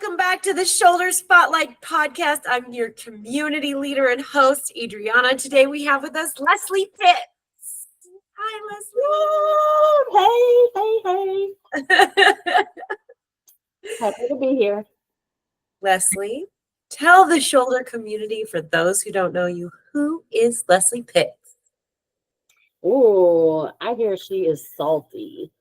Welcome back to the Shoulder Spotlight podcast. I'm your community leader and host, Adriana. Today we have with us Leslie Pitts. Hi, Hey. Happy to be here. Leslie, tell the Shoulder community, for those who don't know you, who is Leslie Pitts? Oh, I hear she is salty.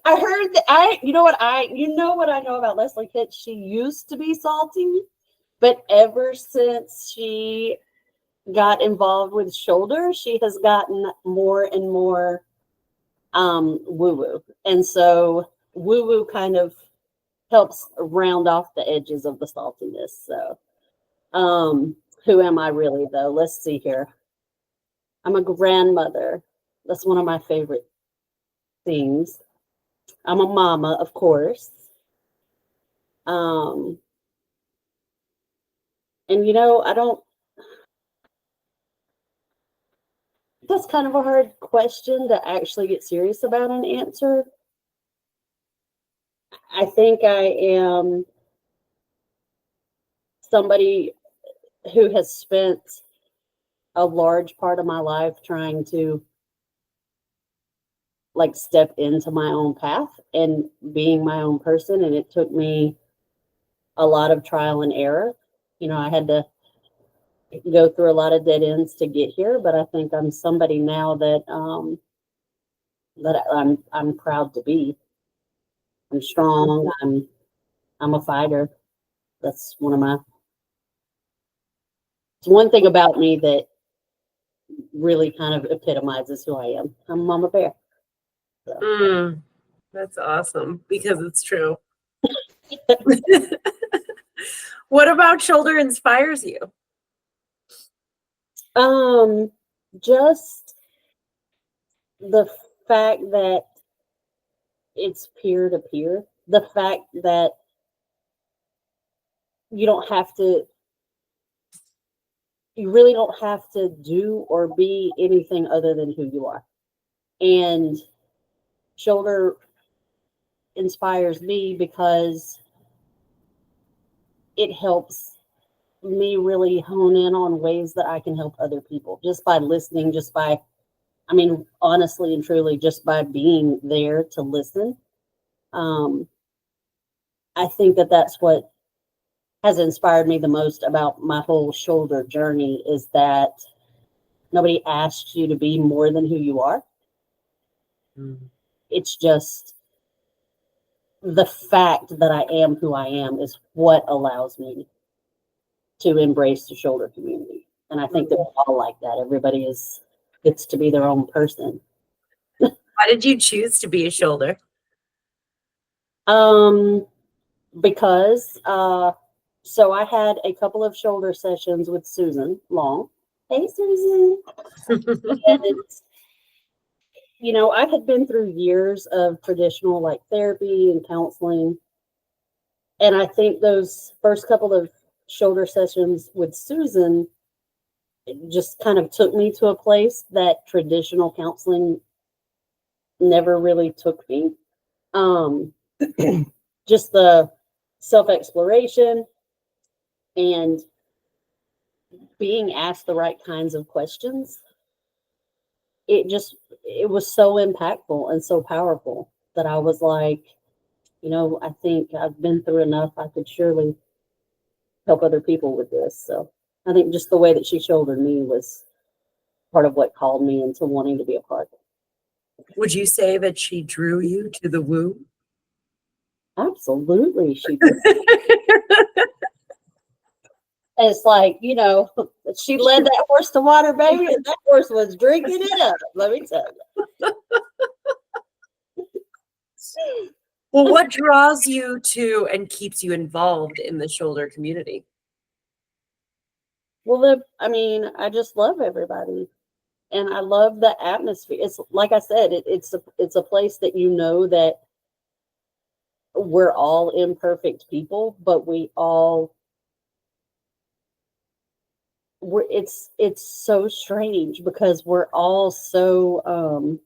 I heard that you know what I know about Leslie Pitts. She used to be salty, but ever since she got involved with Shoulder, she has gotten more and more woo-woo. And so woo-woo kind of helps round off the edges of the saltiness. So who am I really though? Let's see here. I'm a grandmother. That's one of my favorite things. I'm a mama, of course. And that's kind of a hard question to actually get serious about and answer. I think I am somebody who has spent a large part of my life trying to step into my own path and being my own person. And it took me a lot of trial and error. I had to go through a lot of dead ends to get here, but I think I'm somebody now that I'm proud to be. I'm strong. I'm a fighter. That's it's one thing about me that really kind of epitomizes who I am. I'm Mama Bear. So. That's awesome because it's true. What about Shoulder inspires you? Just the fact that it's peer to peer. The fact that you really don't have to do or be anything other than who you are. And Shoulder inspires me because it helps me really hone in on ways that I can help other people just by listening, honestly and truly, just by being there to listen. I think that that's what has inspired me the most about my whole Shoulder journey is that nobody asks you to be more than who you are. It's just the fact that I am who I am is what allows me to embrace the Shoulder community. And I think that we're all like that. Everybody gets to be their own person. Why did you choose to be a Shoulder? Because so I had a couple of Shoulder sessions with Susan Long. Hey, Susan. And I had been through years of traditional therapy and counseling. And I think those first couple of Shoulder sessions with Susan just kind of took me to a place that traditional counseling never really took me. Just the self-exploration and being asked the right kinds of questions. It was so impactful and so powerful that I was like, I think I've been through enough. I could surely help other people with this. So I think just the way that she shouldered me was part of what called me into wanting to be a part of it. Would you say that she drew you to the woo? Absolutely, she did. It's like, she led that horse to water, baby, and that horse was drinking it up, let me tell you. Well, what draws you to and keeps you involved in the Shoulder community? Well, I just love everybody. And I love the atmosphere. It's like I said, it's a place that that we're all imperfect people, but it's so strange because we're all so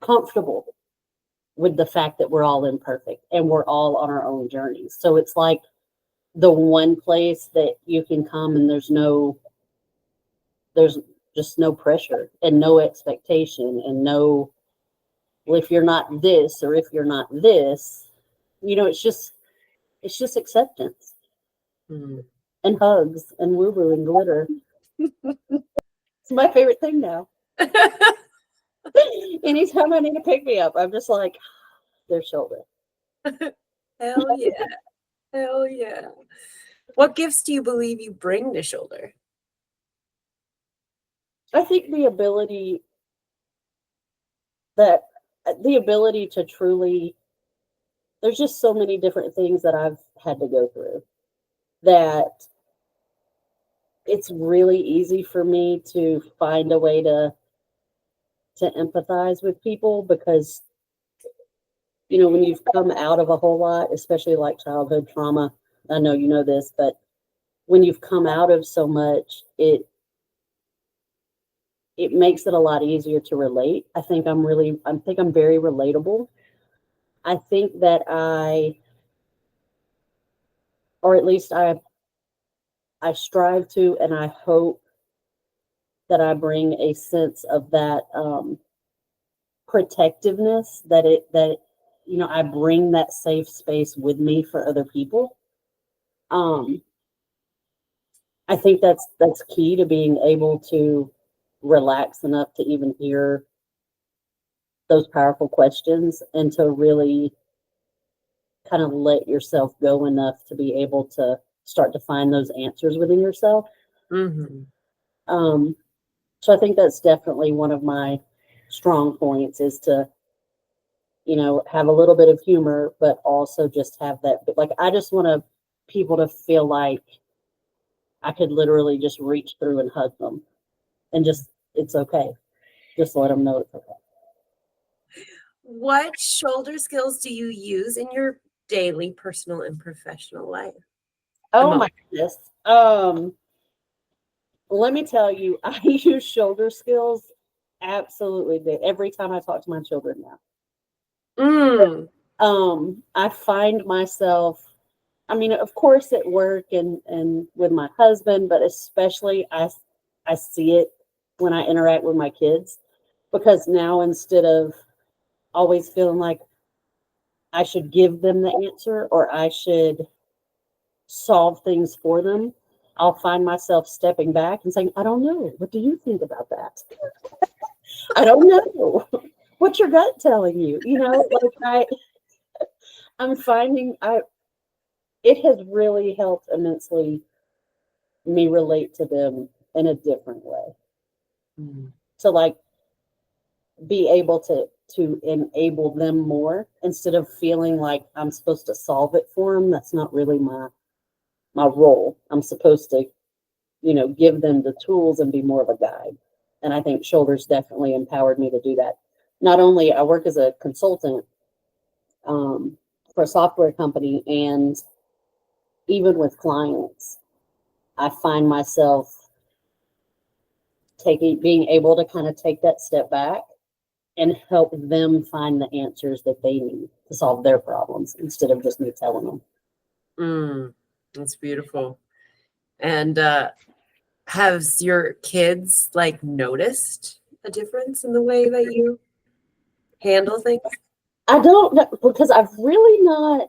comfortable with the fact that we're all imperfect and we're all on our own journeys. So it's like the one place that you can come and there's just no pressure and no expectation and no, well, if you're not this or if you're not this, it's just acceptance and hugs and woo woo and glitter. It's my favorite thing now. Anytime I need to pick me up, I'm just like, their shoulder. Hell yeah. Hell yeah. What gifts do you believe you bring to Shoulder? I think the ability to truly, there's just so many different things that I've had to go through that it's really easy for me to find a way to empathize with people because, when you've come out of a whole lot, especially like childhood trauma, I know you know this, but when you've come out of so much, it makes it a lot easier to relate. I think I'm very relatable. I think that or at least I strive to, and I hope that I bring a sense of that protectiveness, that I bring that safe space with me for other people. I think that's key to being able to relax enough to even hear those powerful questions and to really kind of let yourself go enough to be able to start to find those answers within yourself. So I think that's definitely one of my strong points is to, have a little bit of humor, but also just have that, like, I just want people to feel like I could literally just reach through and hug them and just, it's okay. Just let them know it's okay. What shoulder skills do you use in your daily personal and professional life? Oh my goodness. Let me tell you, I use shoulder skills absolutely every time I talk to my children now. I find myself, I mean, of course at work and with my husband, but especially I see it when I interact with my kids, because now instead of always feeling like I should give them the answer or I should solve things for them, I'll find myself stepping back and saying, I don't know. What do you think about that? I don't know. What's your gut telling you? Like I'm finding it has really helped immensely me relate to them in a different way. To like be able to enable them more instead of feeling like I'm supposed to solve it for them. That's not really my role. I'm supposed to, give them the tools and be more of a guide. And I think Shoulders definitely empowered me to do that. Not only I work as a consultant for a software company, and even with clients, I find myself being able to kind of take that step back and help them find the answers that they need to solve their problems instead of just me telling them. That's beautiful. And has your kids like noticed a difference in the way that you handle things? I don't know, because I've really not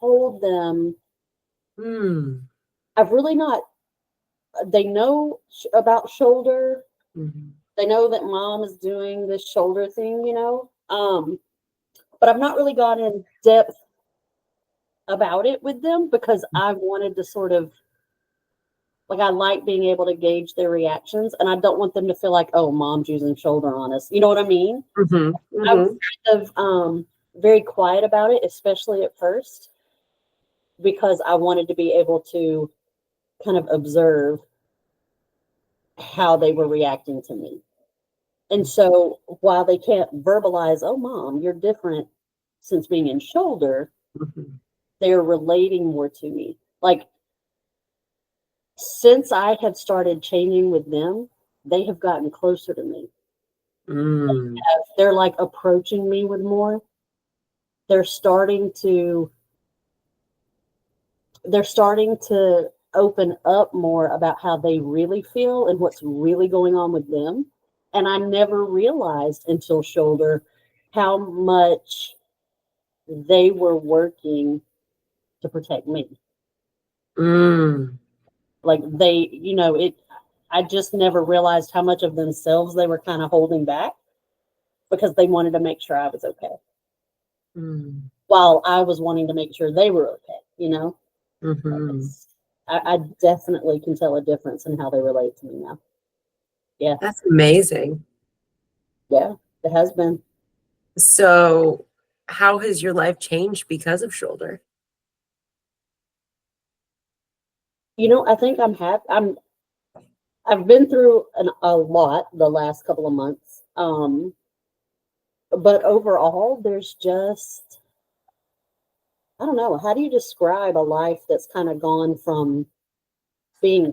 told them. I've really not. They know about Shoulder. They know that mom is doing this shoulder thing, but I've not really gone in depth about it with them because I wanted to sort of, like, I like being able to gauge their reactions, and I don't want them to feel like, oh, mom's using Shoulder on us. You know what I mean? I was kind of very quiet about it, especially at first, because I wanted to be able to kind of observe how they were reacting to me. And so while they can't verbalize, oh, mom, you're different since being in Shoulder, they're relating more to me. Like, since I have started changing with them, they have gotten closer to me. Mm. They're like approaching me with more. They're starting to open up more about how they really feel and what's really going on with them. And I never realized until Shoulder how much they were working to protect me. Mm. Like I just never realized how much of themselves they were kind of holding back because they wanted to make sure I was okay. Mm. While I was wanting to make sure they were okay, Mm-hmm. I definitely can tell a difference in how they relate to me now. Yeah. That's amazing. Yeah, it has been. So, how has your life changed because of Shoulder? I think I'm happy. I've been through a lot the last couple of months. But overall, there's just, I don't know, how do you describe a life that's kind of gone from being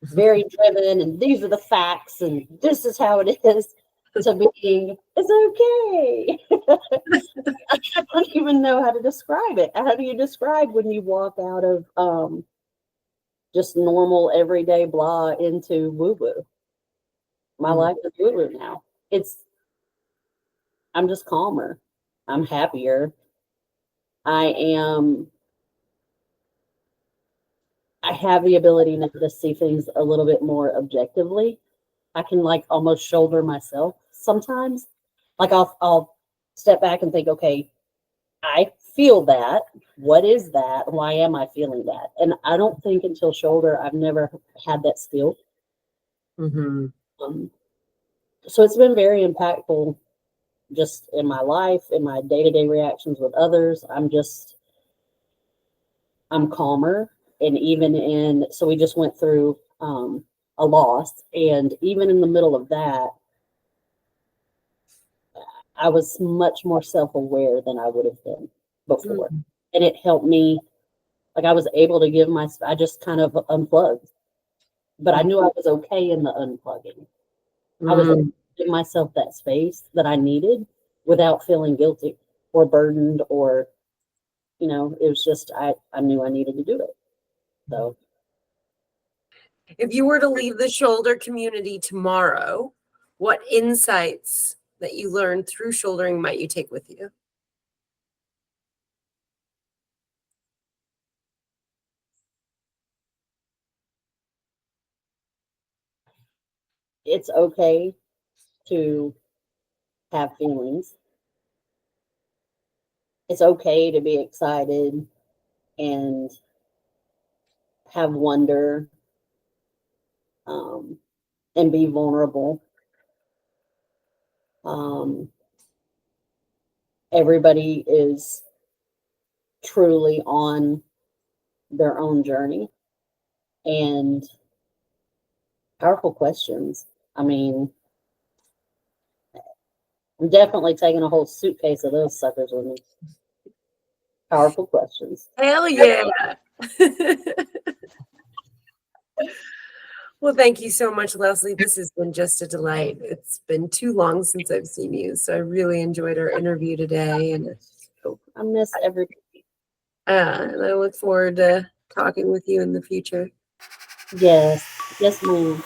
very driven and these are the facts and this is how it is to being, it's okay. I don't even know how to describe it. How do you describe when you walk out of just normal everyday blah into woo woo? My life is woo woo now. I'm just calmer. I'm happier. I am I have the ability now to see things a little bit more objectively. I can like almost shoulder myself sometimes. Like I'll step back and think, okay, I feel that. What is that? Why am I feeling that? And I don't think until Shoulder I've never had that skill. Mm-hmm. So it's been very impactful just in my life, in my day-to-day reactions with others. I'm calmer. And so we just went through a loss. And even in the middle of that, I was much more self-aware than I would have been before. Mm-hmm. And it helped me, like I was able to I just kind of unplugged, but I knew I was okay in the unplugging. I was able to give myself that space that I needed without feeling guilty or burdened or, it was just, I knew I needed to do it. So If you were to leave the Shoulder community tomorrow, what insights that you learned through shouldering might you take with you? it's okay to have feelings. It's okay to be excited and have wonder, um, and be vulnerable. Um, Everybody is truly on their own journey and powerful questions. I mean, I'm definitely taking a whole suitcase of those suckers with me. Powerful questions. Hell yeah. Well, thank you so much, Leslie. This has been just a delight. It's been too long since I've seen you, so I really enjoyed our interview today, and I miss everybody. and I look forward to talking with you in the future. Yes, yes, ma'am.